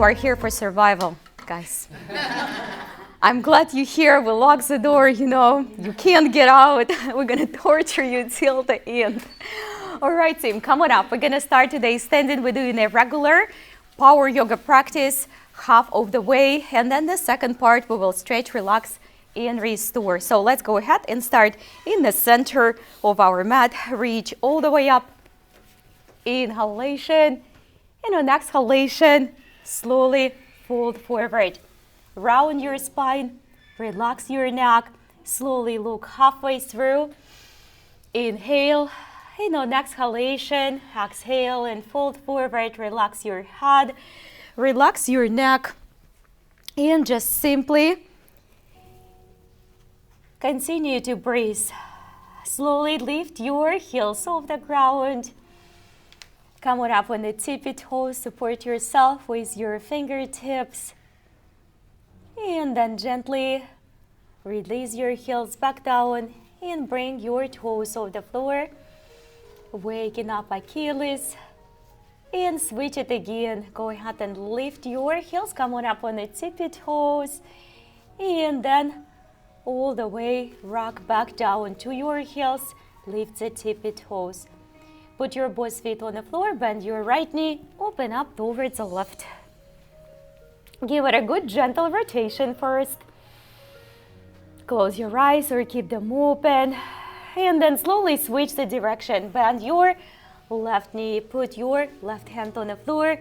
you are here for survival, guys. I'm glad you're here. We'll lock the door, you can't get out. We're gonna torture you till the end. All right, team, come on up. We're gonna start today standing. We're doing a regular power yoga practice, half of the way, and then the second part we will stretch, relax, and restore. So let's go ahead and start in the center of our mat. Reach all the way up. Inhalation, and on exhalation, slowly fold forward. Round your spine, relax your neck, slowly look halfway through. Inhale, and on exhalation, exhale and fold forward. Relax your head, relax your neck, and just simply continue to breathe. Slowly lift your heels off the ground. Come on up on the tippy toes, support yourself with your fingertips. And then gently release your heels back down and bring your toes off the floor. Waking up Achilles. And switch it again. Go ahead and lift your heels. Come on up on the tippy toes. And then all the way rock back down to your heels. Lift the tippy toes. Put your both feet on the floor, bend your right knee, open up towards the left. Give it a good gentle rotation first. Close your eyes or keep them open. And then slowly switch the direction. Bend your left knee, put your left hand on the floor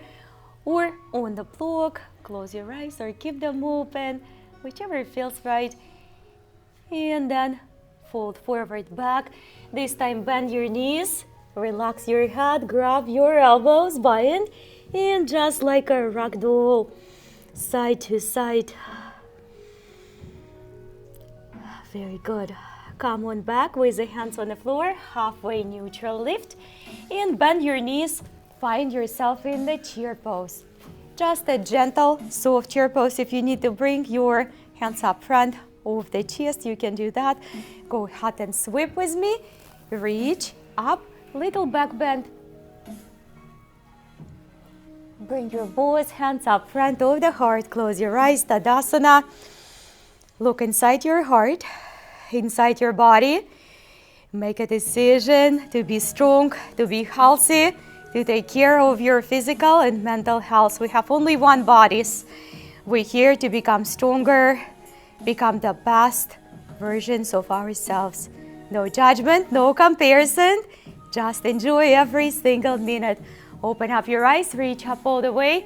or on the block. Close your eyes or keep them open, whichever feels right. And then fold forward back. This time bend your knees. Relax your head, grab your elbows, bind, and just like a rag doll, side to side. Very good. Come on back with the hands on the floor, halfway neutral lift, and bend your knees. Find yourself in the chair pose. Just a gentle, soft chair pose. If you need to bring your hands up front of the chest, you can do that. Go ahead and sweep with me. Reach up. Little back bend. Bring your both hands up front of the heart. Close your eyes, Tadasana. Look inside your heart, inside your body. Make a decision to be strong, to be healthy, to take care of your physical and mental health. We have only one body. We're here to become stronger, become the best versions of ourselves. No judgment, no comparison. Just enjoy every single minute. Open up your eyes, reach up all the way.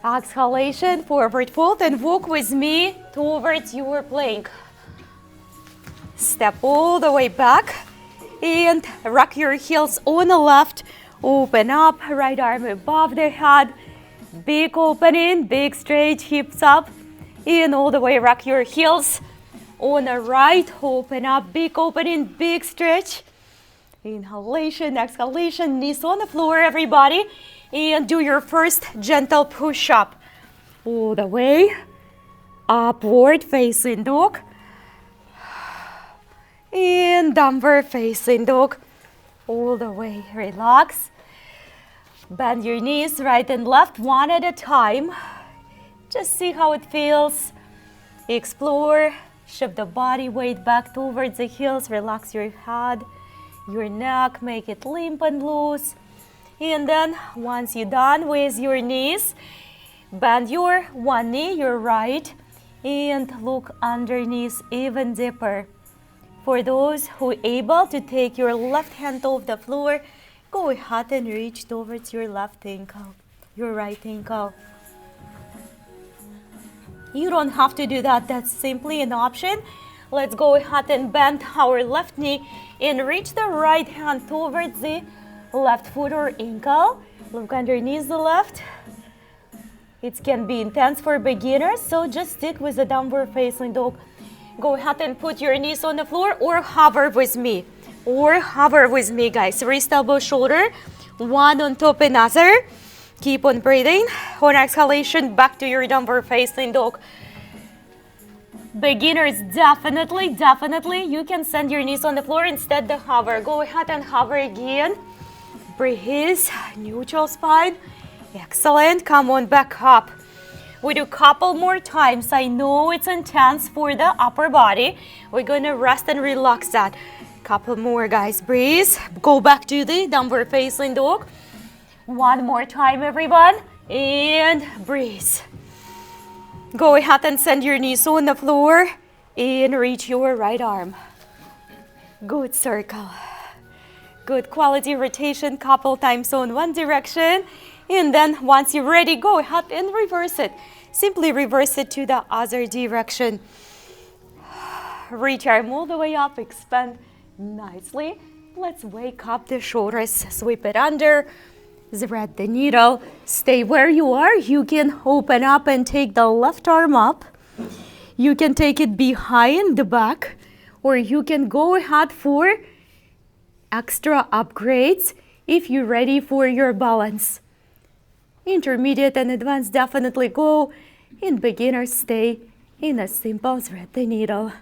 Exhalation, forward fold, and walk with me towards your plank. Step all the way back and rock your heels on the left. Open up, right arm above the head. Big opening, big stretch, hips up. And all the way rock your heels on the right. Open up, big opening, big stretch. Inhalation, exhalation, knees on the floor, everybody. And do your first gentle push-up. All the way. Upward facing dog. And downward facing dog. All the way. Relax. Bend your knees right and left, one at a time. Just see how it feels. Explore. Shift the body weight back towards the heels. Relax your head. Your neck, make it limp and loose. And then once you're done with your knees, bend your one knee, your right, and look underneath even deeper. For those who are able to take your left hand off the floor, go ahead and reach towards your left ankle, your right ankle. You don't have to do that, that's simply an option. Let's go ahead and bend our left knee and reach the right hand towards the left foot or ankle. Look underneath the left. It can be intense for beginners, so just stick with the downward facing dog. Go ahead and put your knees on the floor or hover with me. Guys. Wrist, elbow, shoulder, one on top another. Keep on breathing. On exhalation, back to your downward facing dog. Beginners, definitely, you can send your knees on the floor instead of hover. Go ahead and hover again. Breathe, neutral spine. Excellent. Come on back up. We do a couple more times. I know it's intense for the upper body. We're going to rest and relax that. Couple more, guys. Breathe. Go back to the downward facing dog. One more time, everyone. And breathe. Go ahead and send your knees on the floor and reach your right arm. Good circle. Good quality rotation, couple times on one direction. And then once you're ready, go ahead and reverse it. Simply reverse it to the other direction. Reach arm all the way up, expand nicely. Let's wake up the shoulders, sweep it under, thread the needle. Stay where you are. You can open up and take the left arm up. You can take it behind the back, or you can go ahead for extra upgrades if you're ready for your balance. Intermediate and advanced definitely go. In beginners, stay in a simple thread the needle.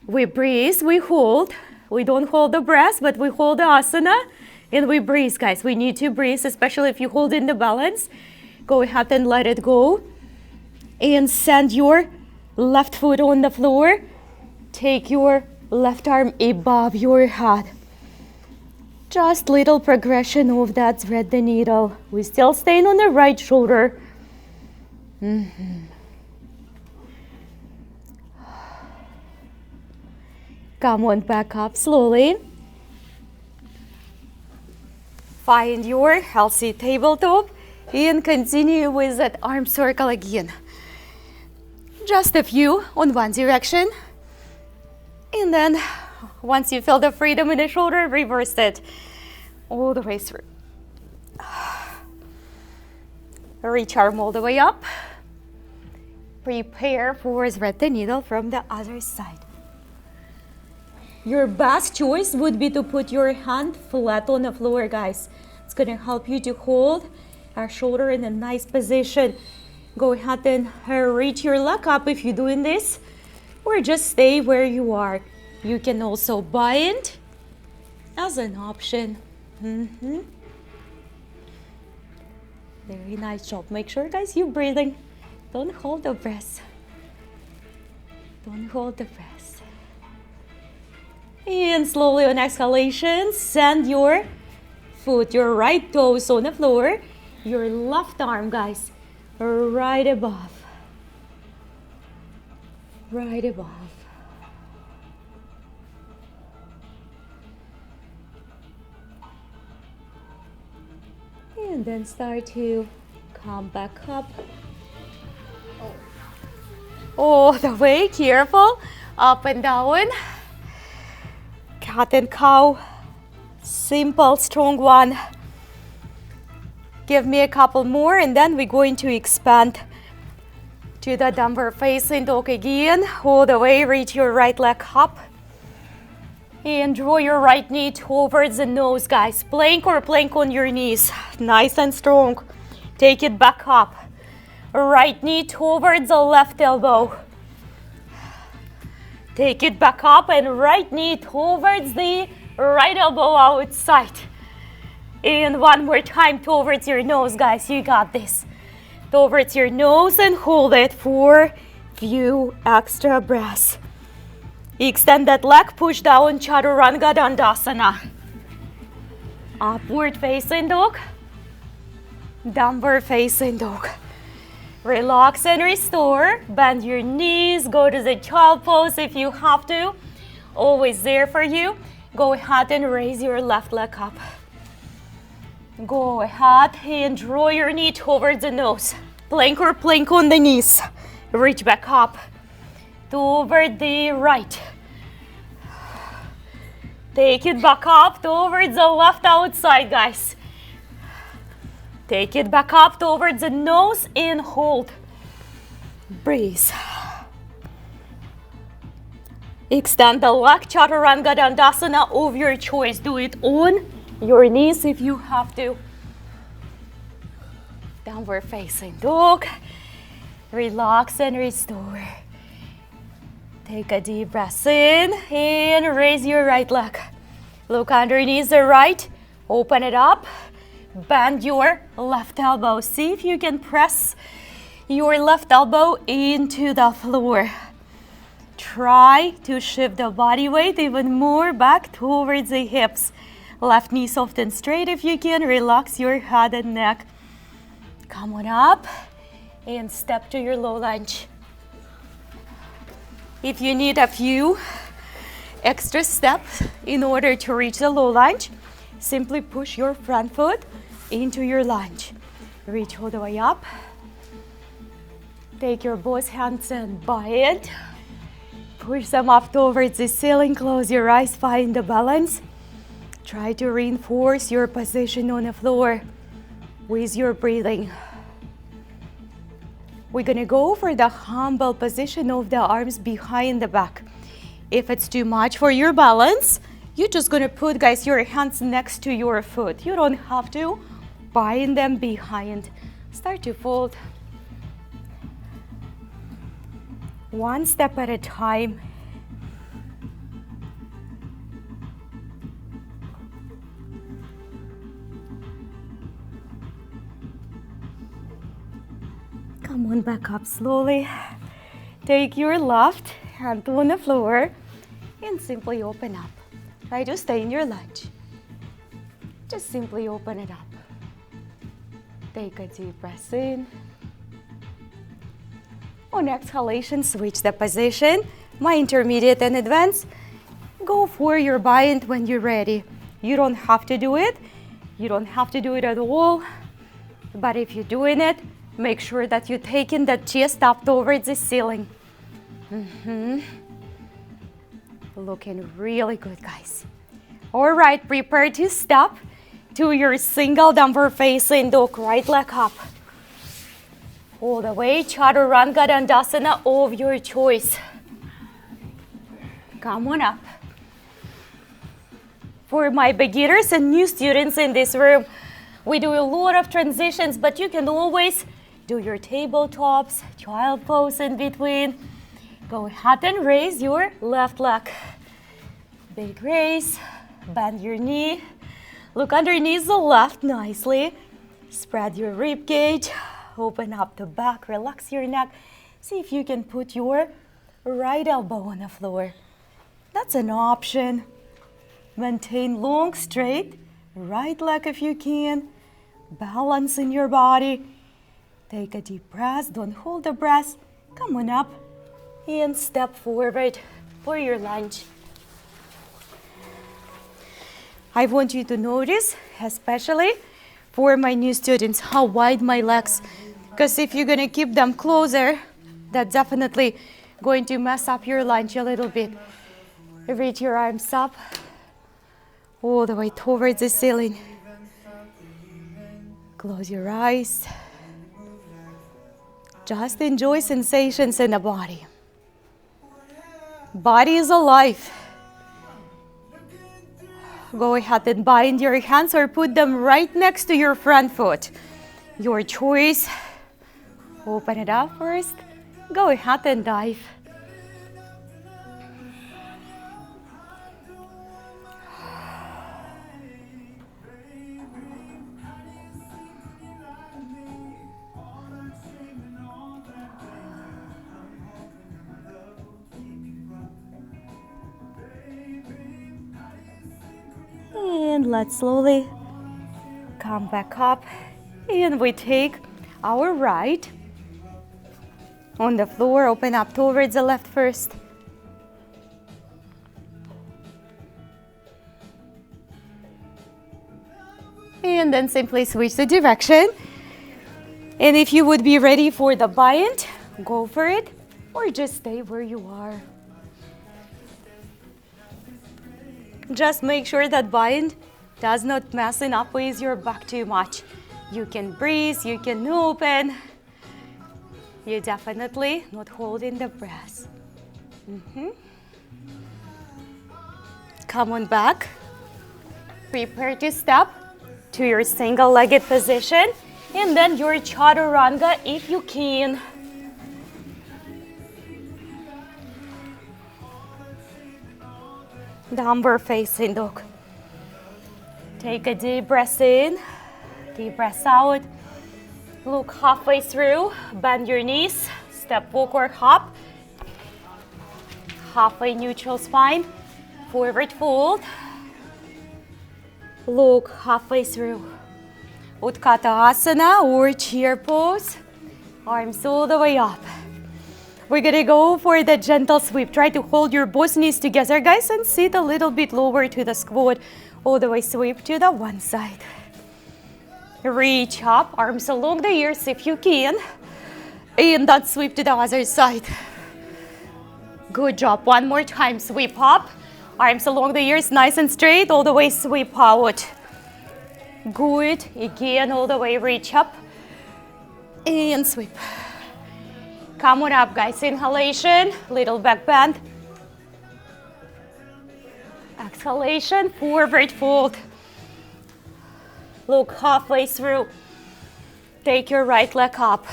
We breathe, we hold. We don't hold the breath, but we hold the asana and we breathe, guys. We need to breathe, especially if you hold in the balance. Go ahead and let it go. And send your left foot on the floor. Take your left arm above your head. Just little progression of that thread the needle. We still staying on the right shoulder. Come on back up slowly. Find your healthy tabletop and continue with that arm circle again. Just a few on one direction. And then once you feel the freedom in the shoulder, reverse it all the way through. Reach arm all the way up. Prepare for thread the needle from the other side. Your best choice would be to put your hand flat on the floor, guys. It's going to help you to hold our shoulder in a nice position. Go ahead and reach your leg up if you're doing this, or just stay where you are. You can also bind as an option. Very nice job. Make sure, guys, you're breathing. Don't hold the breath. Don't hold the breath. And slowly on exhalation, send your foot, your right toes on the floor. Your left arm, guys, right above. Right above. And then start to come back up. All the way, careful. Up and down. Cat and cow. Simple, strong one. Give me a couple more and then we're going to expand to the downward facing dog again. All the way, reach your right leg up. And draw your right knee towards the nose, guys. Plank or plank on your knees. Nice and strong. Take it back up. Right knee towards the left elbow. Take it back up and right knee towards the right elbow outside. And one more time towards your nose, guys. You got this. Towards your nose and hold it for few extra breaths. Extend that leg, push down, Chaturanga Dandasana. Upward facing dog. Downward facing dog. Relax and restore. Bend your knees, go to the child pose if you have to. Always there for you. Go ahead and raise your left leg up. Go ahead and draw your knee towards the nose. Plank or plank on the knees. Reach back up. Toward the right. Take it back up towards the left outside, guys. Take it back up towards the nose and hold. Breathe. Extend the leg, Chaturanga Dandasana of your choice. Do it on your knees if you have to. Downward facing dog. Relax and restore. Take a deep breath in and raise your right leg. Look underneath the right. Open it up. Bend your left elbow. See if you can press your left elbow into the floor. Try to shift the body weight even more back towards the hips. Left knee soft and straight if you can. Relax your head and neck. Come on up and step to your low lunge. If you need a few extra steps in order to reach the low lunge, simply push your front foot into your lunge. Reach all the way up. Take your both hands and bind. Push them up towards the ceiling. Close your eyes, find the balance. Try to reinforce your position on the floor with your breathing. We're gonna go for the humble position of the arms behind the back. If it's too much for your balance, you're just gonna put, guys, your hands next to your foot. You don't have to bind them behind. Start to fold. One step at a time. Come on back up slowly. Take your left hand on the floor and simply open up. Try to stay in your lunge. Just simply open it up. Take a deep breath in. On exhalation, switch the position. My intermediate and advanced. Go for your bind when you're ready. You don't have to do it. You don't have to do it at all. But if you're doing it, make sure that you're taking the chest up towards the ceiling. Looking really good, guys. All right, prepare to step to your single downward facing dog. Right leg up. All the way, Chaturanga Dandasana of your choice. Come on up. For my beginners and new students in this room, we do a lot of transitions, but you can always do your tabletops, child pose in between. Go ahead and raise your left leg. Big raise, bend your knee. Look underneath the left nicely. Spread your rib cage. Open up the back, relax your neck. See if you can put your right elbow on the floor. That's an option. Maintain long, straight, right leg if you can. Balance in your body. Take a deep breath, don't hold the breath. Come on up and step forward for your lunge. I want you to notice, especially for my new students, how wide my legs. Because if you're gonna keep them closer, that's definitely going to mess up your lunge a little bit. Reach your arms up, all the way towards the ceiling. Close your eyes. Just enjoy sensations in the body. Body is alive. Go ahead and bind your hands or put them right next to your front foot. Your choice. Open it up first. Go ahead and dive. And let's slowly come back up. And we take our right on the floor. Open up towards the left first. And then simply switch the direction. And if you would be ready for the bind, go for it. Or just stay where you are. Just make sure that bind does not mess up with your back too much. You can breathe, you can open. You're definitely not holding the breath. Come on back. Prepare to step to your single-legged position. And then your Chaturanga if you can. Downward facing dog. Take a deep breath in. Deep breath out. Look halfway through. Bend your knees. Step, walk, or hop. Halfway neutral spine. Forward fold. Look halfway through. Utkatasana or chair pose. Arms all the way up. We're gonna go for the gentle sweep. Try to hold your both knees together, guys, and sit a little bit lower to the squat. All the way sweep to the one side. Reach up, arms along the ears if you can. And then sweep to the other side. Good job. One more time. Sweep up. Arms along the ears, nice and straight. All the way sweep out. Good. Again, all the way reach up. And sweep. Come on up, guys. Inhalation. Little back bend. Exhalation. Forward fold. Look halfway through. Take your right leg up.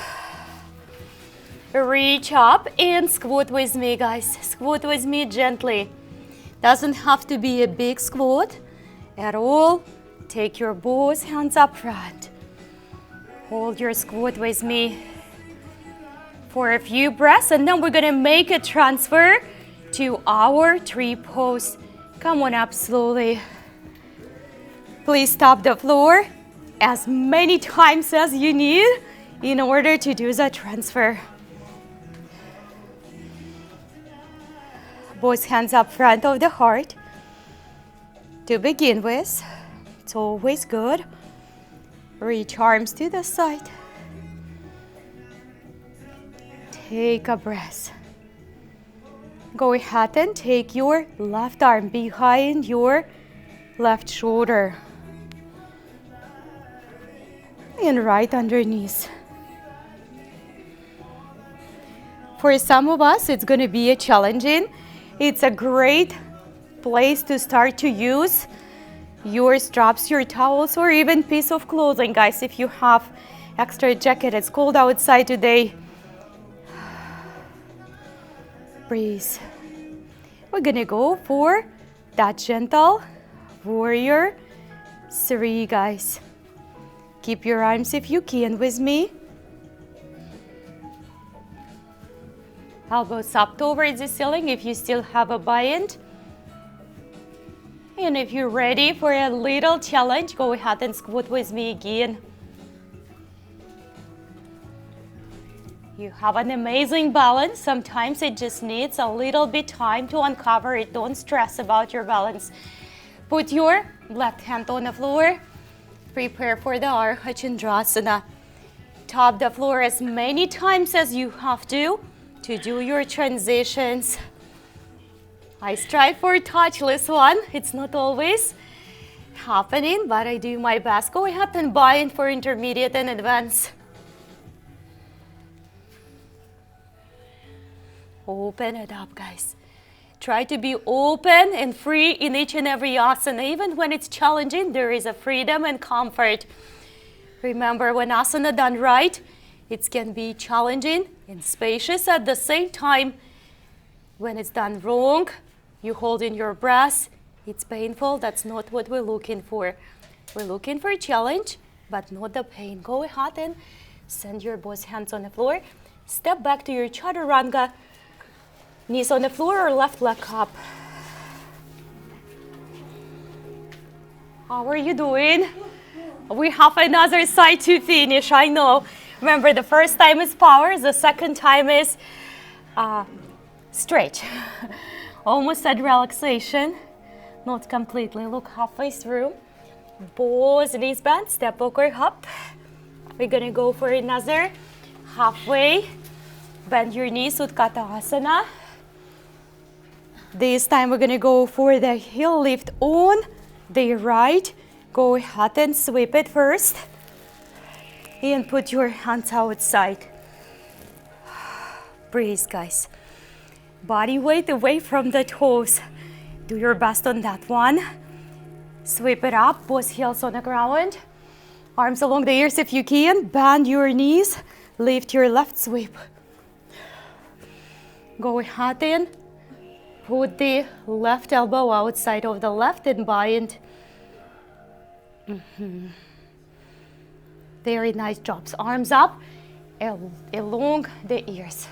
Reach up and squat with me, guys. Squat with me gently. Doesn't have to be a big squat at all. Take your both hands up front. Hold your squat with me for a few breaths, and then we're gonna make a transfer to our tree pose. Come on up slowly. Please tap the floor as many times as you need in order to do the transfer. Both hands up front of the heart. To begin with, it's always good. Reach arms to the side. Take a breath. Go ahead and take your left arm behind your left shoulder. And right underneath. For some of us, it's going to be challenging. It's a great place to start to use your straps, your towels, or even piece of clothing, guys. If you have extra jacket, it's cold outside today. Breathe. We're gonna go for that gentle warrior 3, guys. Keep your arms if you can with me. Elbows up towards the ceiling if you still have a bind. And if you're ready for a little challenge, go ahead and squat with me again. You have an amazing balance. Sometimes it just needs a little bit time to uncover it. Don't stress about your balance. Put your left hand on the floor. Prepare for the Ardha Chandrasana. Tap the floor as many times as you have to do your transitions. I strive for a touchless one. It's not always happening, but I do my best. Go ahead and bind for intermediate and advanced. Open it up, guys. Try to be open and free in each and every asana. Even when it's challenging, there is a freedom and comfort. Remember, when asana done right, it can be challenging and spacious at the same time. When it's done wrong, you hold in your breath, it's painful. That's not what we're looking for. We're looking for a challenge, but not the pain. Go ahead and send your both hands on the floor. Step back to your chaturanga. Knees on the floor or left leg up. How are you doing? We have another side to finish, I know. Remember, the first time is power, the second time is stretch. Almost at relaxation, not completely. Look halfway through. Both knees bent, step back or hop. We're gonna go for another halfway. Bend your knees, Utkatasana. This time we're gonna go for the heel lift on the right. Go ahead and sweep it first. And put your hands outside. Breathe, guys. Body weight away from the toes. Do your best on that one. Sweep it up, both heels on the ground. Arms along the ears if you can. Bend your knees. Lift your left sweep. Go ahead and put the left elbow outside of the left and bind. Very nice jobs. Arms up along the ears.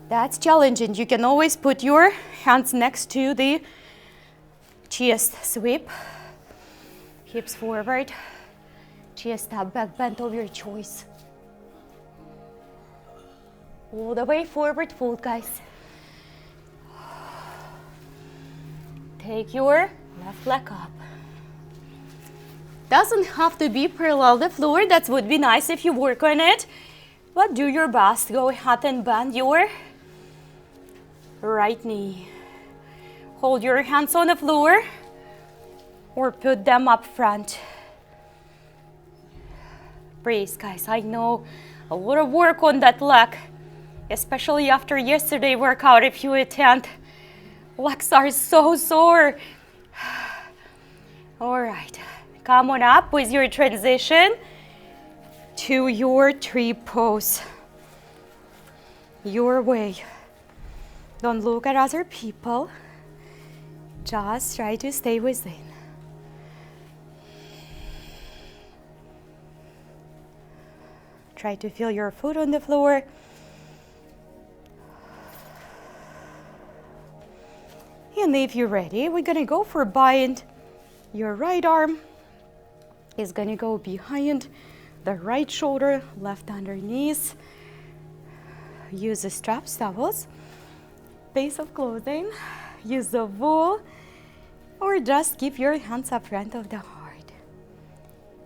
That's challenging. You can always put your hands next to the chest sweep. Hips forward. Chest up, back bend of your choice. All the way forward fold, guys. Take your left leg up. Doesn't have to be parallel the floor. That would be nice if you work on it. But do your best. Go ahead and bend your right knee. Hold your hands on the floor or put them up front. Breathe, guys. I know a lot of work on that leg, especially after yesterday workout. If you attend, legs are so sore. All right, come on up with your transition to your tree pose. Your way. Don't look at other people. Just try to stay within. Try to feel your foot on the floor. And if you're ready, we're gonna go for bind. Your right arm is gonna go behind the right shoulder, left underneath. Use the straps, towels, piece of clothing, use the wool, or just keep your hands up front of the heart.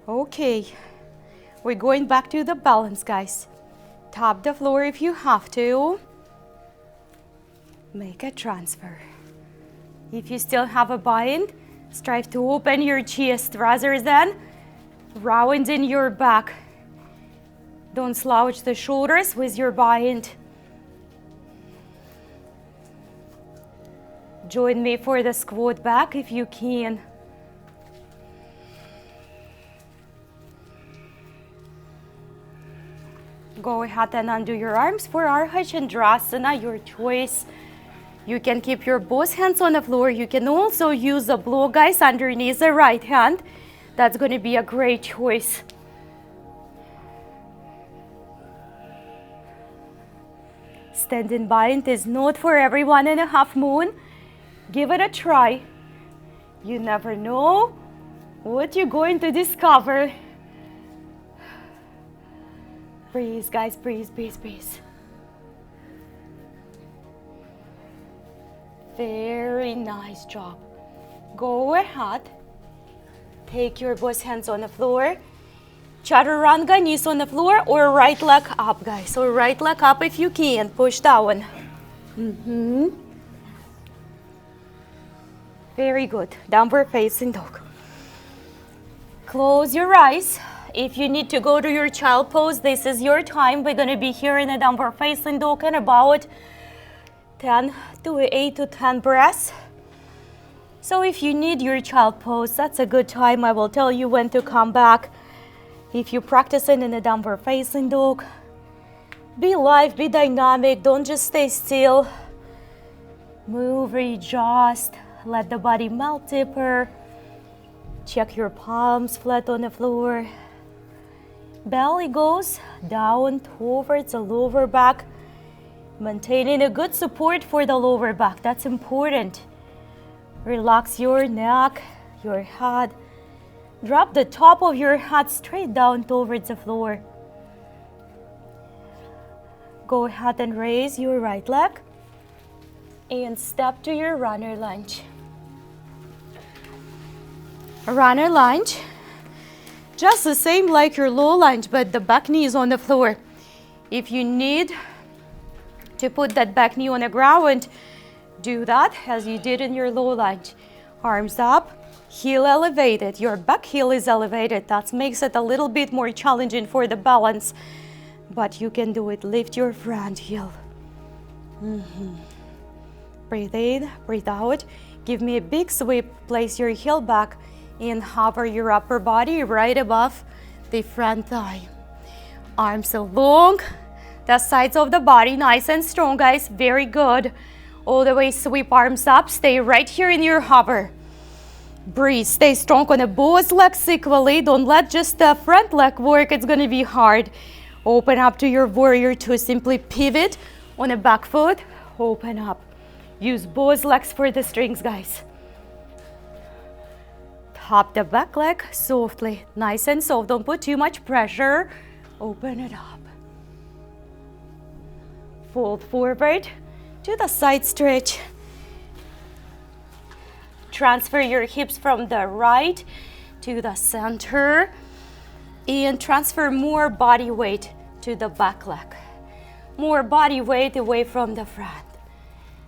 Okay, we're going back to the balance, guys. Tap the floor if you have to. Make a transfer. If you still have a bind, strive to open your chest rather than rounding your back. Don't slouch the shoulders with your bind. Join me for the squat back if you can. Go ahead and undo your arms for Ardha Chandrasana, your choice. You can keep your both hands on the floor. You can also use the blow, guys, underneath the right hand. That's going to be a great choice. Standing bind is not for every 1.5 moon. Give it a try. You never know what you're going to discover. Breathe, guys, breathe, breathe, breathe. Very nice job. Go ahead. Take your both hands on the floor. Chaturanga, knees on the floor, or right leg up, guys. Or right leg up if you can. Push down. Very good. Downward facing dog. Close your eyes. If you need to go to your child pose, this is your time. We're going to be here in a downward facing dog in about 8 to 10 breaths. So if you need your child pose, that's a good time. I will tell you when to come back. If you're practicing in a downward facing dog, be live, be dynamic. Don't just stay still. Move, readjust. Let the body melt deeper. Check your palms flat on the floor. Belly goes down towards the lower back. Maintaining a good support for the lower back. That's important. Relax your neck, your head. Drop the top of your head straight down towards the floor. Go ahead and raise your right leg and step to your runner lunge. Runner lunge. Just the same like your low lunge, but the back knee is on the floor. If you need to put that back knee on the ground, do that as you did in your low lunge. Arms up, heel elevated. Your back heel is elevated. That makes it a little bit more challenging for the balance, but you can do it. Lift your front heel. Breathe in, breathe out. Give me a big sweep. Place your heel back and hover your upper body right above the front thigh. Arms long. The sides of the body nice and strong, guys. Very good. All the way, sweep arms up. Stay right here in your hover. Breathe. Stay strong on the both legs equally. Don't let just the front leg work. It's going to be hard. Open up to your warrior two. Simply pivot on the back foot. Open up. Use both legs for the strings, guys. Tap the back leg softly. Nice and soft. Don't put too much pressure. Open it up. Fold forward to the side stretch. Transfer your hips from the right to the center and transfer more body weight to the back leg. More body weight away from the front.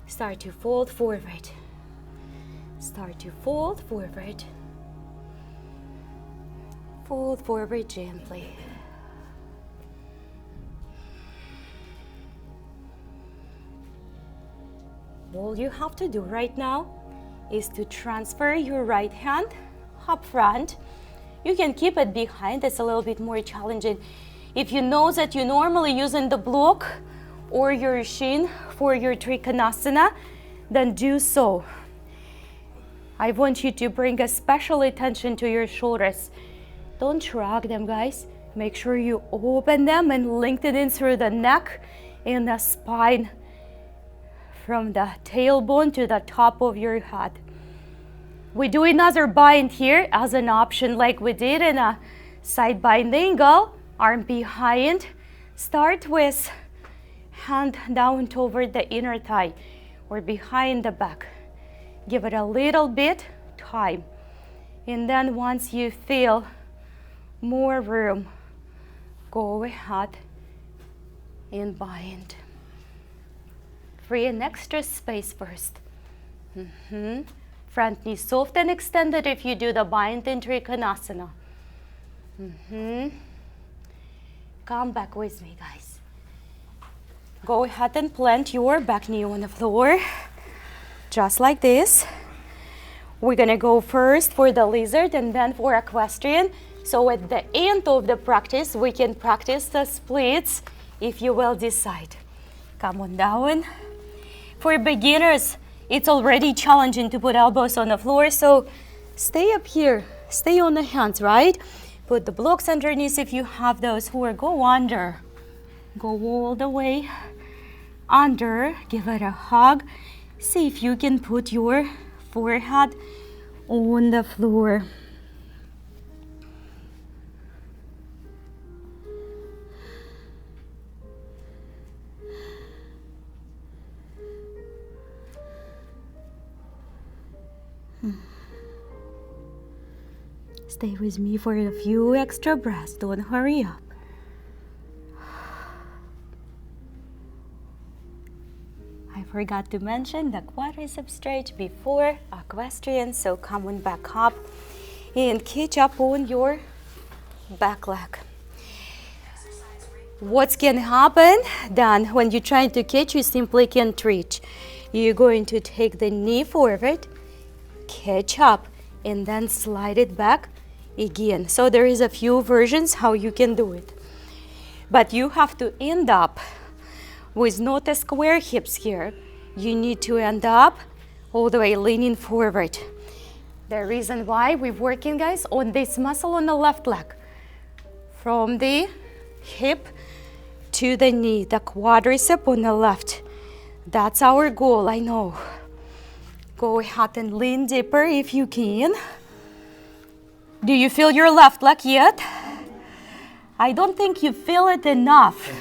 Start to fold forward. Start to fold forward. Fold forward gently. All you have to do right now is to transfer your right hand up front. You can keep it behind. It's a little bit more challenging. If you know that you're normally using the block or your shin for your Trikonasana, then do so. I want you to bring a special attention to your shoulders. Don't shrug them, guys. Make sure you open them and lengthen in through the neck and the spine, from the tailbone to the top of your head. We do another bind here as an option like we did in a side bind angle. Arm behind. Start with hand down toward the inner thigh or behind the back. Give it a little bit time. And then once you feel more room, go ahead and bind. Free an extra space first. Front knee soft and extended if you do the bind in Trikonasana. Come back with me, guys. Go ahead and plant your back knee on the floor, just like this. We're gonna go first for the lizard and then for equestrian. So at the end of the practice, we can practice the splits if you will decide. Come on down. For beginners, it's already challenging to put elbows on the floor, so stay up here, stay on the hands, right? Put the blocks underneath if you have those, or go under. Go all the way under, give it a hug. See if you can put your forehead on the floor. Stay with me for a few extra breaths. Don't hurry up. I forgot to mention the quadricep stretch before equestrian, so come on back up and catch up on your back leg. What can happen then when you're trying to catch, you simply can't reach. You're going to take the knee forward, catch up, and then slide it back again. So there is a few versions how you can do it. But you have to end up with not a square hips here. You need to end up all the way leaning forward. The reason why we're working, guys, on this muscle on the left leg. From the hip to the knee, the quadricep on the left. That's our goal, I know. Go ahead and lean deeper if you can. Do you feel your left leg yet? I don't think you feel it enough.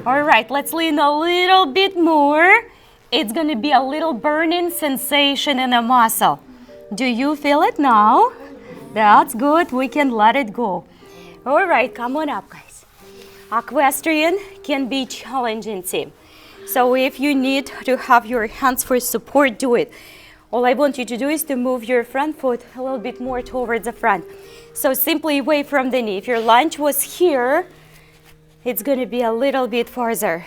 All right, let's lean a little bit more. It's gonna be a little burning sensation in the muscle. Do you feel it now? That's good, we can let it go. All right, come on up, guys. Equestrian can be challenging, team. So if you need to have your hands for support, do it. All I want you to do is to move your front foot a little bit more towards the front. So simply away from the knee. If your lunge was here, it's going to be a little bit farther.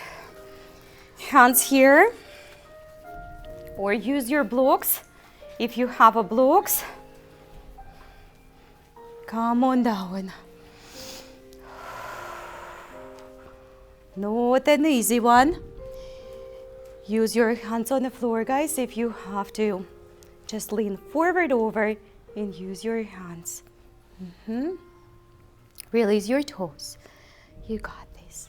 Hands here. Or use your blocks if you have a blocks. Come on down. Not an easy one. Use your hands on the floor, guys, if you have to. Just lean forward over and use your hands. Release your toes. You got this.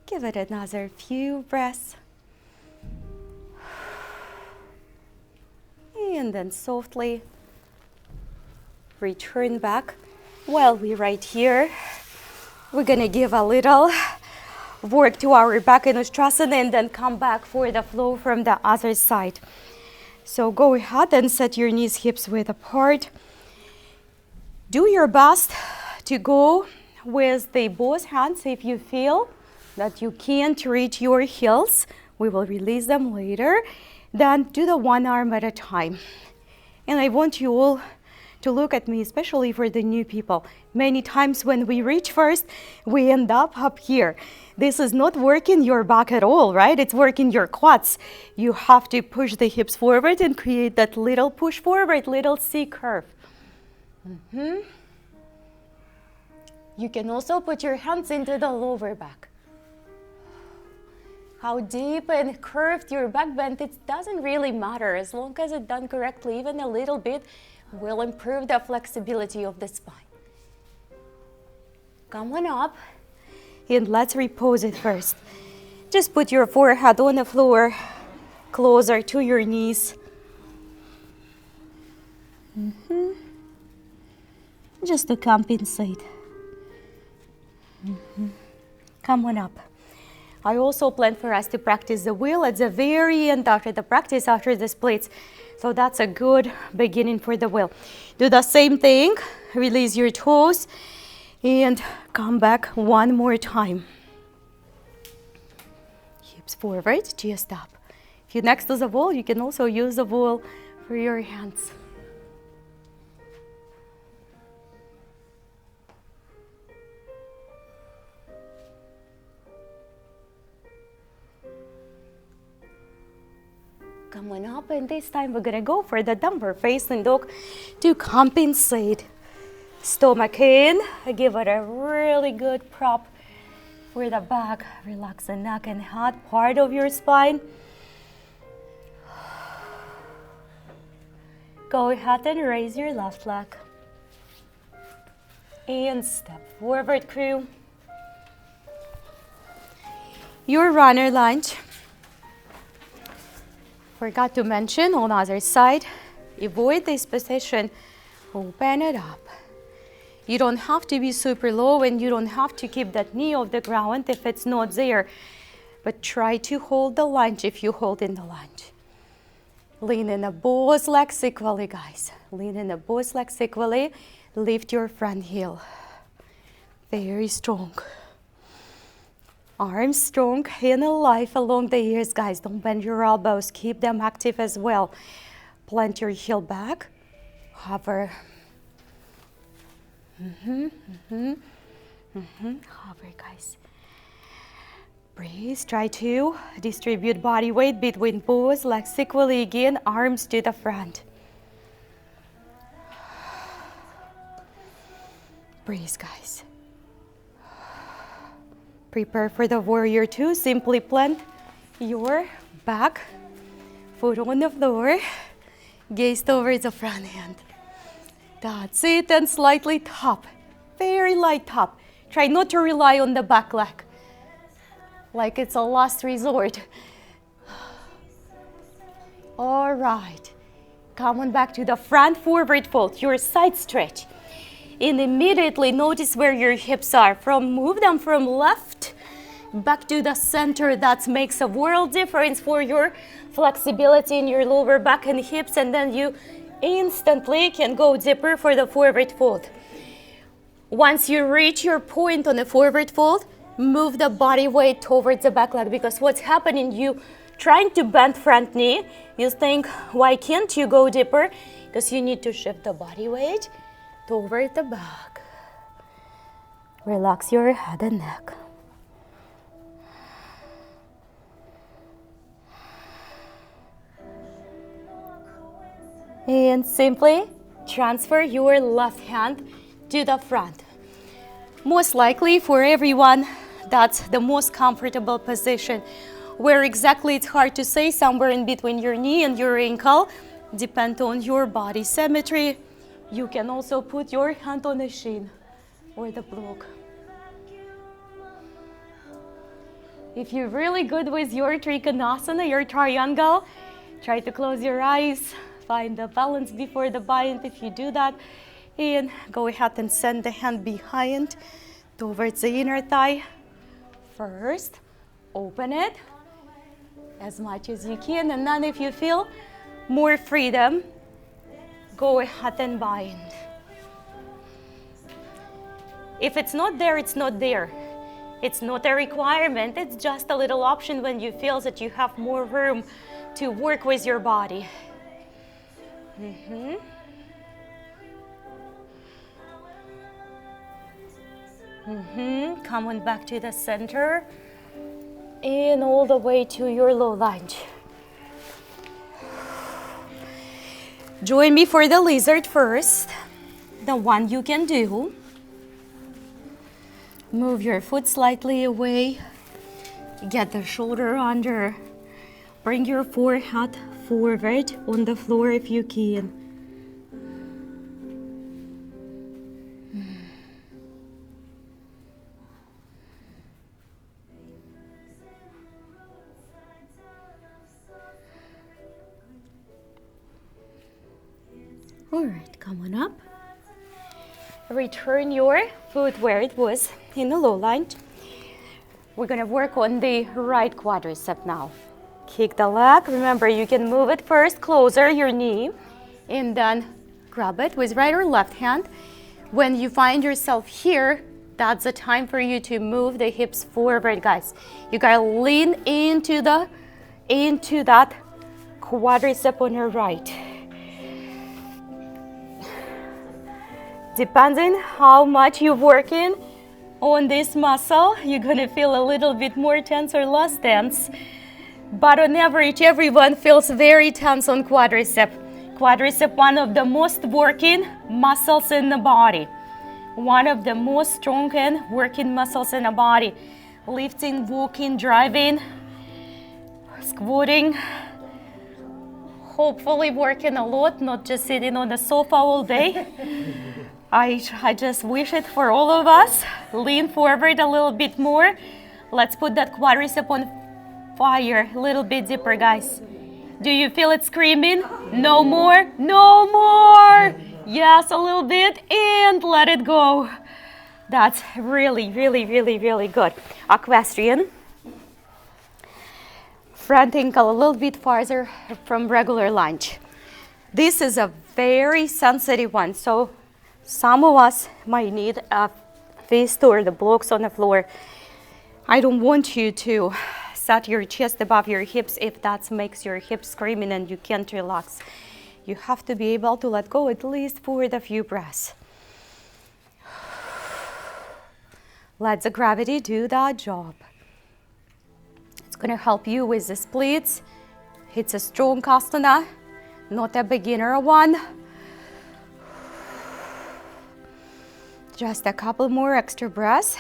Give it another few breaths. And then softly return back. While we're right here, we're gonna give a little work to our back in Ustrasana and then come back for the flow from the other side. So go ahead and set your knees, hips width apart. Do your best to go with the both hands. If you feel that you can't reach your heels, we will release them later. Then do the one arm at a time. And I want you all to look at me, especially for the new people. Many times when we reach first, we end up here. This is not working your back at all, right? It's working your quads. You have to push the hips forward and create that little push forward, little C curve. You can also put your hands into the lower back. How deep and curved your back bend, it doesn't really matter. As long as it's done correctly, even a little bit will improve the flexibility of the spine. Come on up and let's repose it first. Just put your forehead on the floor, closer to your knees. Just to compensate. Come on up. I also plan for us to practice the wheel at the very end after the practice, after the splits. So that's a good beginning for the wheel. Do the same thing, release your toes, and come back one more time. Hips forward, chest up. If you're next to the wall, you can also use the wall for your hands. Come on up, and this time we're gonna go for the downward facing dog to compensate. Stomach in, give it a really good prop for the back. Relax the neck and head, part of your spine. Go ahead and raise your left leg. And step forward, crew. Your runner lunge. Forgot to mention on the other side, avoid this position, open it up. You don't have to be super low and you don't have to keep that knee off the ground if it's not there, but try to hold the lunge if you hold in the lunge. Lean in the both legs equally, guys. Lean in the both legs equally, lift your front heel. Very strong. Arms strong and alive along the ears, guys. Don't bend your elbows. Keep them active as well. Plant your heel back. Hover. Hover, guys. Breathe. Try to distribute body weight between both legs equally again. Arms to the front. Breathe, guys. Prepare for the warrior two. Simply plant your back, foot on the floor, gaze towards the front hand. That's it, and slightly top, very light top. Try not to rely on the back leg, like it's a last resort. All right, come on back to the front forward fold, your side stretch. And immediately notice where your hips are. Move them from left back to the center. That makes a world difference for your flexibility in your lower back and hips, and then you instantly can go deeper for the forward fold. Once you reach your point on the forward fold, move the body weight towards the back leg, because what's happening, you trying to bend front knee, you think, why can't you go deeper? Because you need to shift the body weight toward the back. Relax your head and neck. And simply transfer your left hand to the front. Most likely for everyone, that's the most comfortable position. Where exactly it's hard to say, somewhere in between your knee and your ankle, depend on your body symmetry, You can also put your hand on the shin or the block. If you're really good with your Trikonasana, your triangle, try to close your eyes, find the balance before the bind. If you do that, and go ahead and send the hand behind towards the inner thigh. First, open it as much as you can, and then if you feel more freedom, go ahead and bind. If it's not there, it's not there. It's not a requirement, it's just a little option when you feel that you have more room to work with your body. Come on back to the center and all the way to your low lunge. Join me for the lizard first, the one you can do. Move your foot slightly away. Get the shoulder under. Bring your forehead forward on the floor if you can. All right, come on up. Return your foot where it was in the low lunge. We're gonna work on the right quadricep now. Kick the leg. Remember, you can move it first, closer your knee, and then grab it with right or left hand. When you find yourself here, that's the time for you to move the hips forward, guys. You gotta lean into that quadricep on your right. Depending how much you're working on this muscle, you're gonna feel a little bit more tense or less tense. But on average, everyone feels very tense on quadricep. Quadricep, one of the most working muscles in the body. One of the most strong and working muscles in the body. Lifting, walking, driving, squatting. Hopefully working a lot, not just sitting on the sofa all day. I just wish it for all of us. Lean forward a little bit more. Let's put that quadricep on fire a little bit deeper, guys. Do you feel it screaming? No more, no more. Yes, a little bit, and let it go. That's really, really, really, really good. Equestrian. Front ankle a little bit farther from regular lunge. This is a very sensitive one, so some of us might need a fist or the blocks on the floor. I don't want you to set your chest above your hips if that makes your hips screaming and you can't relax. You have to be able to let go at least for the few breaths. Let the gravity do that job. It's going to help you with the splits. It's a strong asana, not a beginner one. Just a couple more extra breaths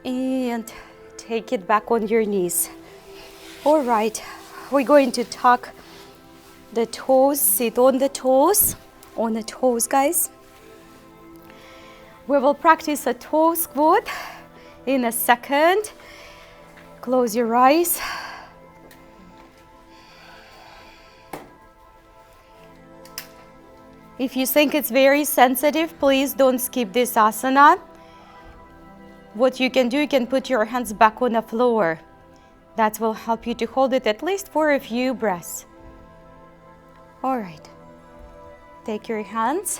and take it back on your knees. All right, we're going to tuck the toes, sit on the toes, guys. We will practice a toe squat in a second. Close your eyes. If you think it's very sensitive, please don't skip this asana. What you can do, you can put your hands back on the floor. That will help you to hold it at least for a few breaths. All right. Take your hands.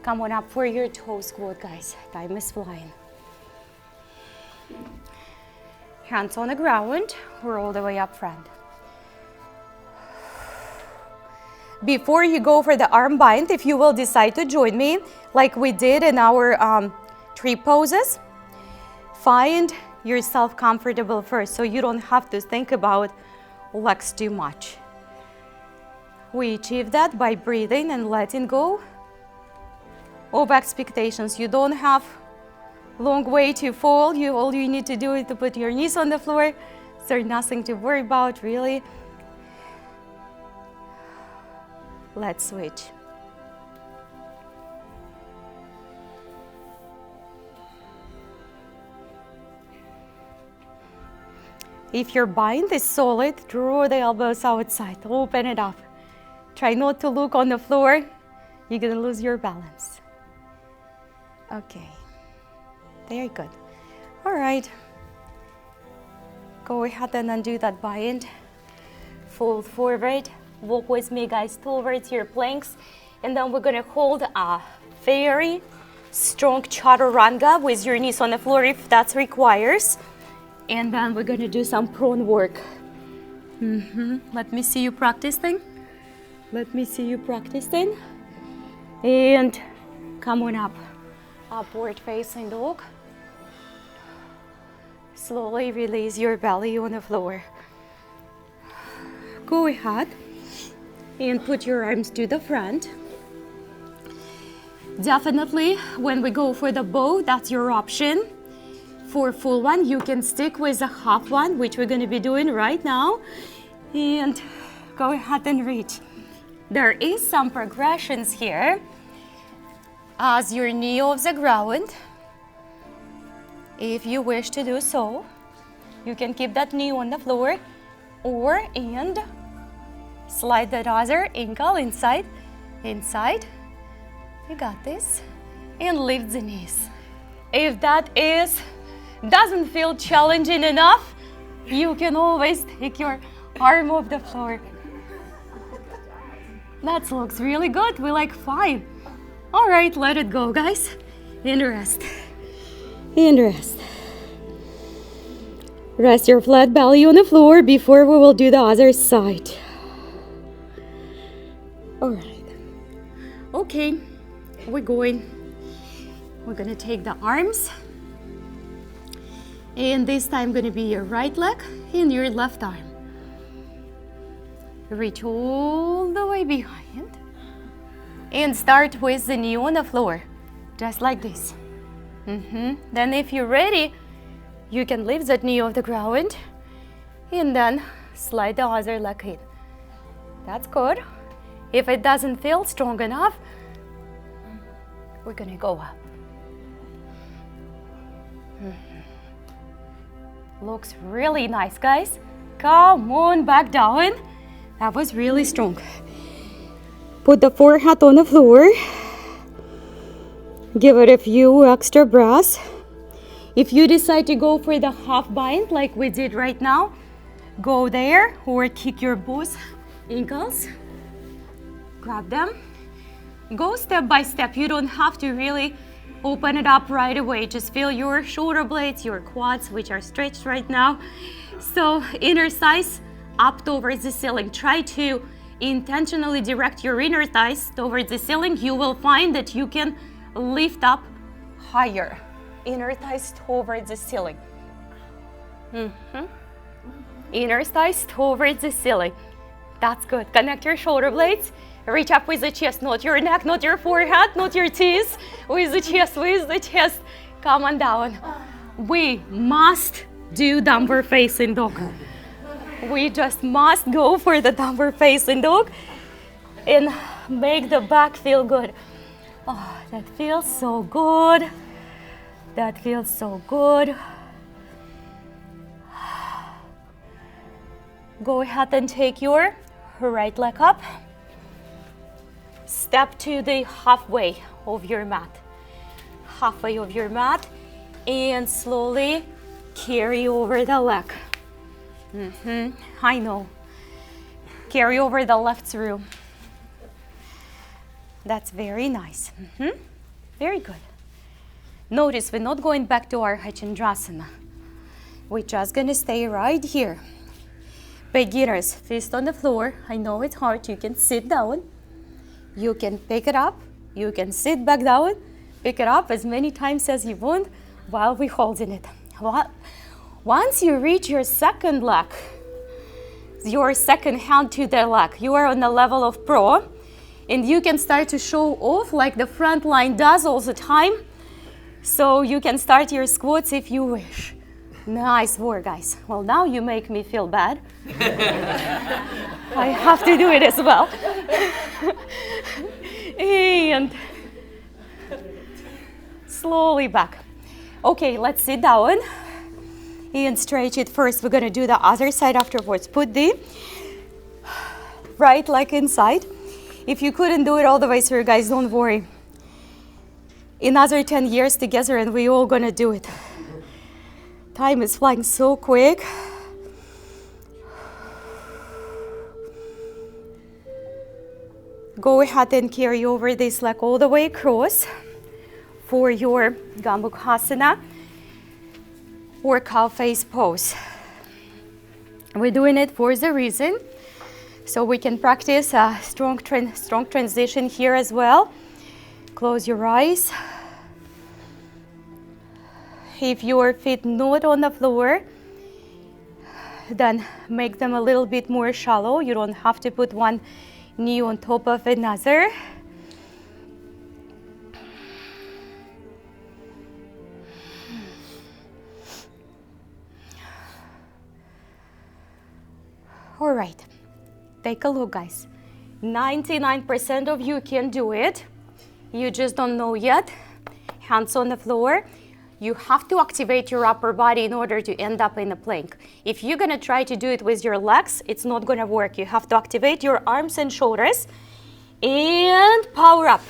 Come on up for your toe squat, guys. Time is flying. Hands on the ground, or all the way up front. Before you go for the arm bind, if you will decide to join me, like we did in our tree poses, find yourself comfortable first so you don't have to think about legs too much. We achieve that by breathing and letting go of expectations. You don't have long way to fall. All you need to do is to put your knees on the floor. There's nothing to worry about, really. Let's switch. If your bind is solid, draw the elbows outside, open it up. Try not to look on the floor. You're gonna lose your balance. Okay, very good. All right, go ahead and undo that bind. Fold forward, walk with me guys towards your planks, and then we're gonna hold a very strong chaturanga with your knees on the floor if that requires. And then we're gonna do some prone work. Let me see you practicing. Let me see you practicing. And come on up. Upward facing dog. Slowly release your belly on the floor. Go ahead and put your arms to the front. Definitely, when we go for the bow, that's your option. For full one, you can stick with a half one, which we're gonna be doing right now. And go ahead and reach. There is some progressions here. As your knee off the ground, if you wish to do so, you can keep that knee on the floor and slide that other ankle inside. You got this. And lift the knees. If that doesn't feel challenging enough, you can always take your arm off the floor. That looks really good. We're like 5. All right, let it go, guys. And rest. And rest. Rest your flat belly on the floor before we will do the other side. All right. Okay, we're gonna take the arms. And this time gonna be your right leg and your left arm. Reach all the way behind. And start with the knee on the floor, just like this. Then if you're ready, you can lift that knee off the ground and then slide the other leg in. That's good. If it doesn't feel strong enough, we're gonna go up. Looks really nice, guys. Come on, back down. That was really strong. Put the forehead on the floor. Give it a few extra breaths. If you decide to go for the half bind like we did right now, go there or kick your both ankles. Grab them. Go step by step. You don't have to really open it up right away. Just feel your shoulder blades, your quads, which are stretched right now. So inner thighs up towards the ceiling. Try to intentionally direct your inner thighs towards the ceiling. You will find that you can lift up higher. Inner thighs towards the ceiling. Inner thighs towards the ceiling. That's good. Connect your shoulder blades. Reach up with the chest, not your neck, not your forehead, not your teeth. With the chest, with the chest. Come on down. We must do downward facing dog. We just must go for the downward facing dog and make the back feel good. Oh, that feels so good. That feels so good. Go ahead and take your right leg up. Step to the halfway of your mat. Halfway of your mat. And slowly carry over the leg. I know. Carry over the left through. That's very nice. Very good. Notice we're not going back to our Chandrasana. We're just gonna stay right here. Beginners, fist on the floor. I know it's hard. You can sit down. You can pick it up. You can sit back down. Pick it up as many times as you want while we're holding it. Once you reach your second leg, your second hand to the leg, you are on the level of pro, and you can start to show off like the front line does all the time. So you can start your squats if you wish. Nice work, guys. Well, now you make me feel bad. I have to do it as well. And slowly back. Okay, let's sit down. And stretch it first. We're gonna do the other side afterwards. Put the right leg inside. If you couldn't do it all the way through, guys, don't worry. Another 10 years together and we're all gonna do it. Time is flying so quick. Go ahead and carry over this leg all the way across for your Gomukhasana or cow face pose. We're doing it for the reason so we can practice a strong transition here as well. Close your eyes. If your feet not on the floor, then make them a little bit more shallow. You don't have to put one knee on top of another. All right, take a look, guys. 99% of you can do it. You just don't know yet. Hands on the floor. You have to activate your upper body in order to end up in a plank. If you're gonna try to do it with your legs, it's not gonna work. You have to activate your arms and shoulders and power up.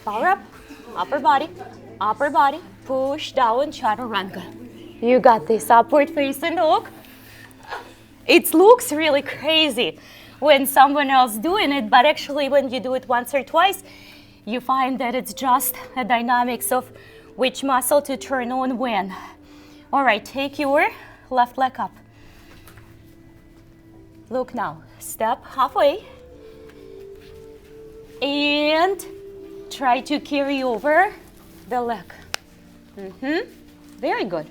Power up, upper body, push down, chaturanga. You got this, upward facing dog. It looks really crazy when someone else doing it, but actually when you do it once or twice, you find that it's just a dynamics of which muscle to turn on when. All right, take your left leg up. Look now, step halfway. And try to carry over the leg. Very good.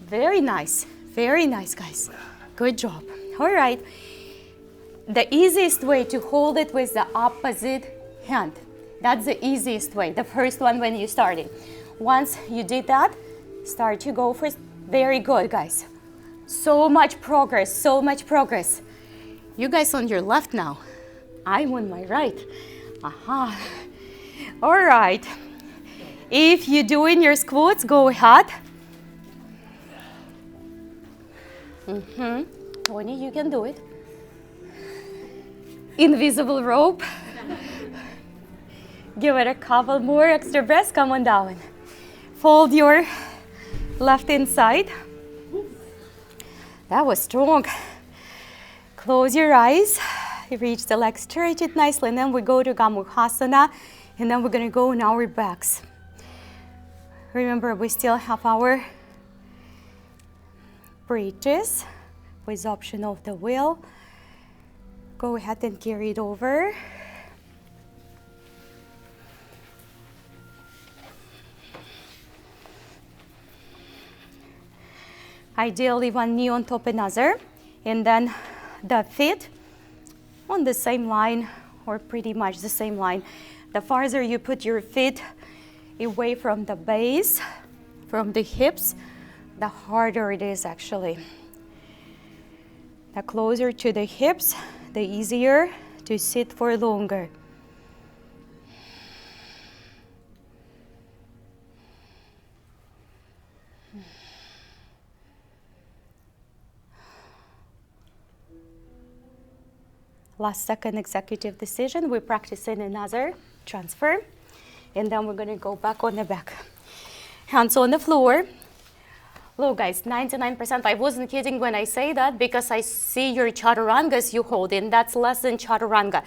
Very nice, guys. Good job. All right. The easiest way to hold it with the opposite hand. That's the easiest way, the first one when you started. Once you did that, start to go first. Very good, guys. So much progress, so much progress. You guys on your left now. I'm on my right. Aha. All right. If you're doing your squats, go ahead. Tony, you can do it. Invisible rope. Give it a couple more extra breaths. Come on down. Fold your left inside. That was strong. Close your eyes. Reach the legs, stretch it nicely, and then we go to Gomukhasana, and then we're gonna go on our backs. Remember, we still have our bridges with option of the wheel. Go ahead and carry it over. Ideally, one knee on top of another, and then the feet on the same line, or pretty much the same line. The farther you put your feet away from the base, from the hips, the harder it is actually. The closer to the hips, the easier to sit for longer. Last second executive decision, we're practicing another transfer, and then we're gonna go back on the back. Hands on the floor. Look guys, 99%, I wasn't kidding when I say that because I see your chaturangas you hold in, that's less than chaturanga.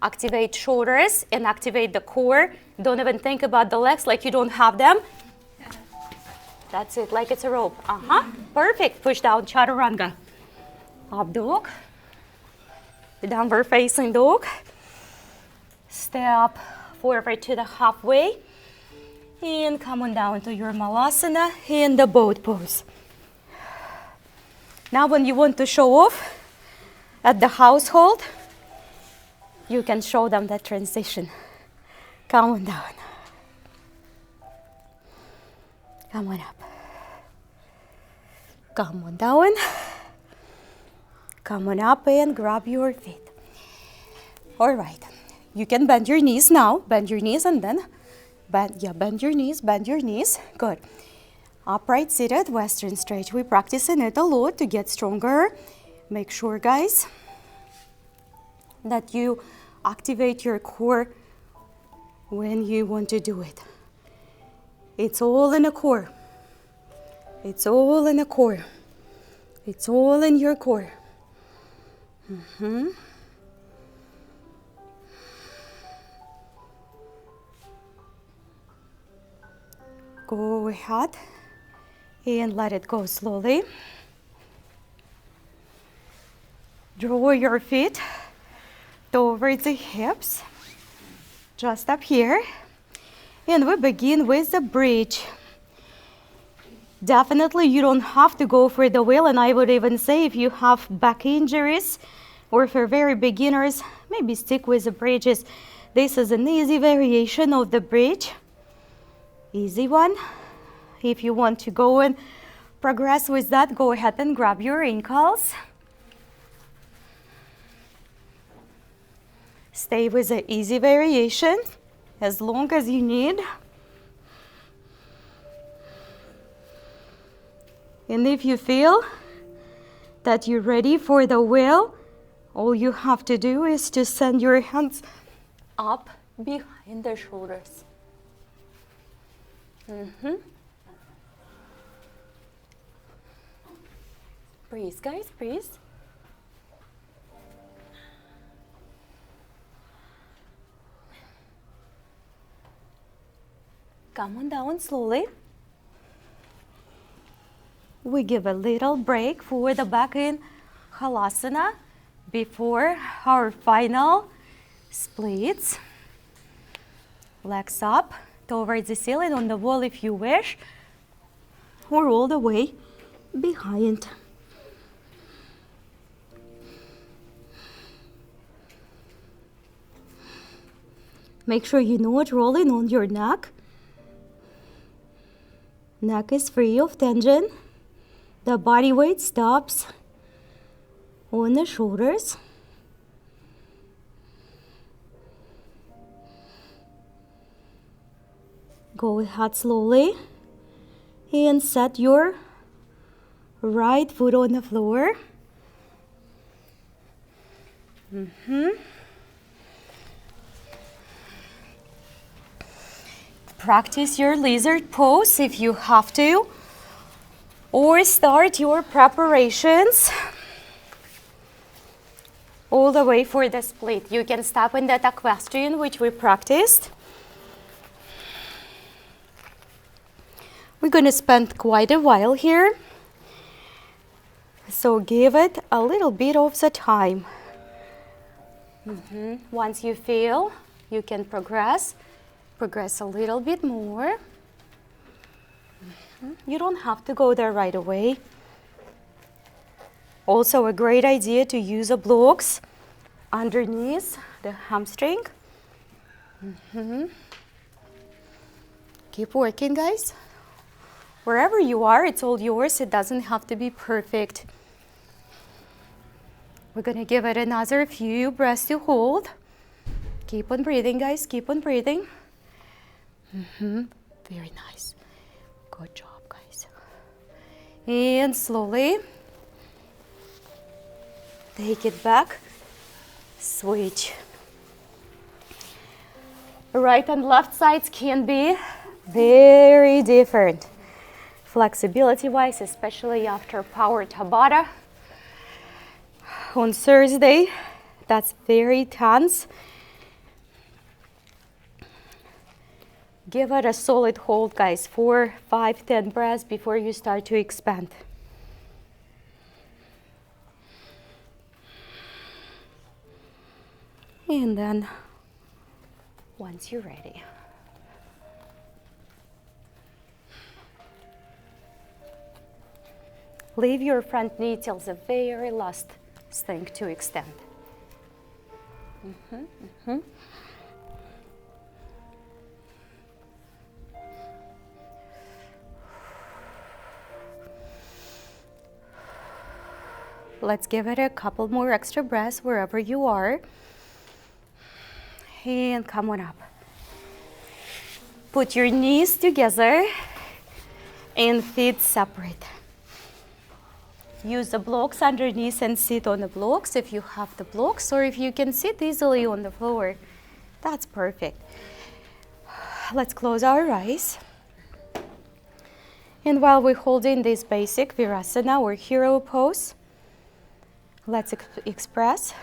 Activate shoulders and activate the core. Don't even think about the legs like you don't have them. That's it, like it's a rope. Perfect, push down, chaturanga. Up dog. Downward facing dog. Step forward to the halfway. And come on down to your malasana in the boat pose. Now when you want to show off at the household, you can show them that transition. Come on down. Come on up. Come on down. Come on up and grab your feet. All right. You can bend your knees now. Bend your knees and then Bend your knees, bend your knees. Good. Upright seated Western stretch. We're practicing it a lot to get stronger. Make sure, guys, that you activate your core when you want to do it. It's all in the core. It's all in the core. It's all in your core. Go ahead and let it go slowly. Draw your feet towards the hips, just up here. And we begin with the bridge. Definitely you don't have to go for the wheel, and I would even say if you have back injuries or for very beginners, maybe stick with the bridges. This is an easy variation of the bridge. Easy one. If you want to go and progress with that, go ahead and grab your ankles. Stay with the easy variation as long as you need. And if you feel that you're ready for the wheel, all you have to do is to send your hands up behind the shoulders. Breathe, guys, breathe. Come on down slowly. We give a little break for the back in Halasana before our final splits. Legs up towards the ceiling, on the wall if you wish, or all the way behind. Make sure you're not rolling on your neck. Neck is free of tension. The body weight stops on the shoulders. Go ahead slowly and set your right foot on the floor. Practice your lizard pose if you have to, or start your preparations all the way for the split. You can stop in that equestrian, which we practiced. We're going to spend quite a while here, so give it a little bit of the time. Once you feel you can progress a little bit more. You don't have to go there right away. Also a great idea to use the blocks underneath the hamstring. Keep working, guys. Wherever you are, it's all yours. It doesn't have to be perfect. We're gonna give it another few breaths to hold. Keep on breathing, guys, keep on breathing. Very nice. Good job, guys. And slowly take it back. Switch. Right and left sides can be very different. Flexibility-wise, especially after Power Tabata. On Thursday, that's very tense. Give it a solid hold, guys, 4, 5, 10 breaths before you start to expand. And then, once you're ready. Leave your front knee till the very last thing to extend. Let's give it a couple more extra breaths wherever you are. And come on up. Put your knees together and feet separate. Use the blocks underneath and sit on the blocks if you have the blocks, or if you can sit easily on the floor. That's perfect. Let's close our eyes. And while we're holding this basic Virasana or hero pose, let's express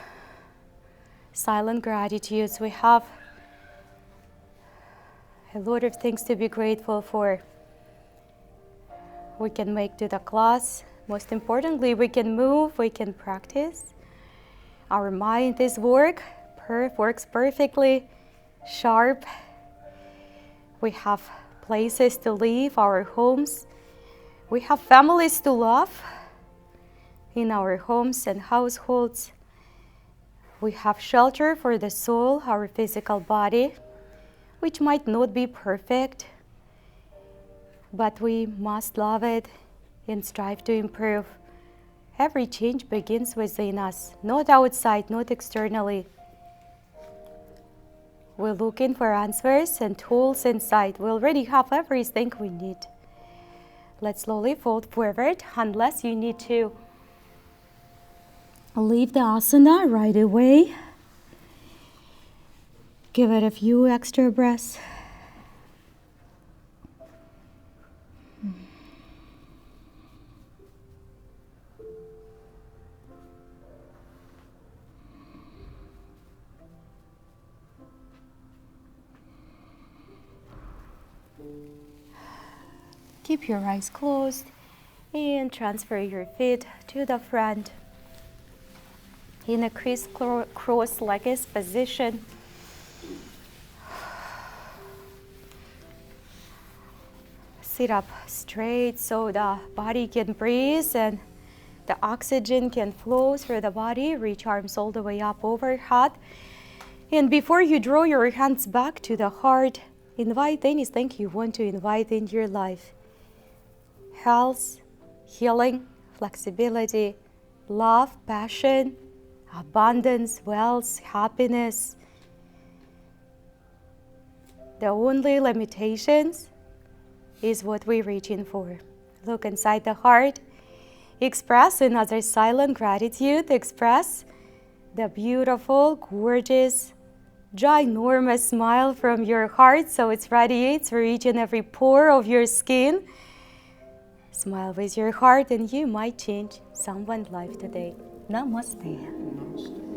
silent gratitudes. We have a lot of things to be grateful for. We can make to the class. Most importantly, we can move, we can practice. Our mind is works perfectly, sharp. We have places to live, our homes. We have families to love in our homes and households. We have shelter for the soul, our physical body, which might not be perfect, but we must love it and strive to improve. Every change begins within us, not outside, not externally. We're looking for answers and tools inside. We already have everything we need. Let's slowly fold forward, unless you need to leave the asana right away. Give it a few extra breaths. Keep your eyes closed and transfer your feet to the front in a cross-legged position. Sit up straight so the body can breathe and the oxygen can flow through the body. Reach arms all the way up overhead. And before you draw your hands back to the heart, invite anything you want to invite into your life. Health, healing, flexibility, love, passion, abundance, wealth, happiness. The only limitations is what we're reaching for. Look inside the heart. Express another silent gratitude. Express the beautiful, gorgeous, ginormous smile from your heart so it radiates through each and every pore of your skin. Smile with your heart and you might change someone's life today. Namaste.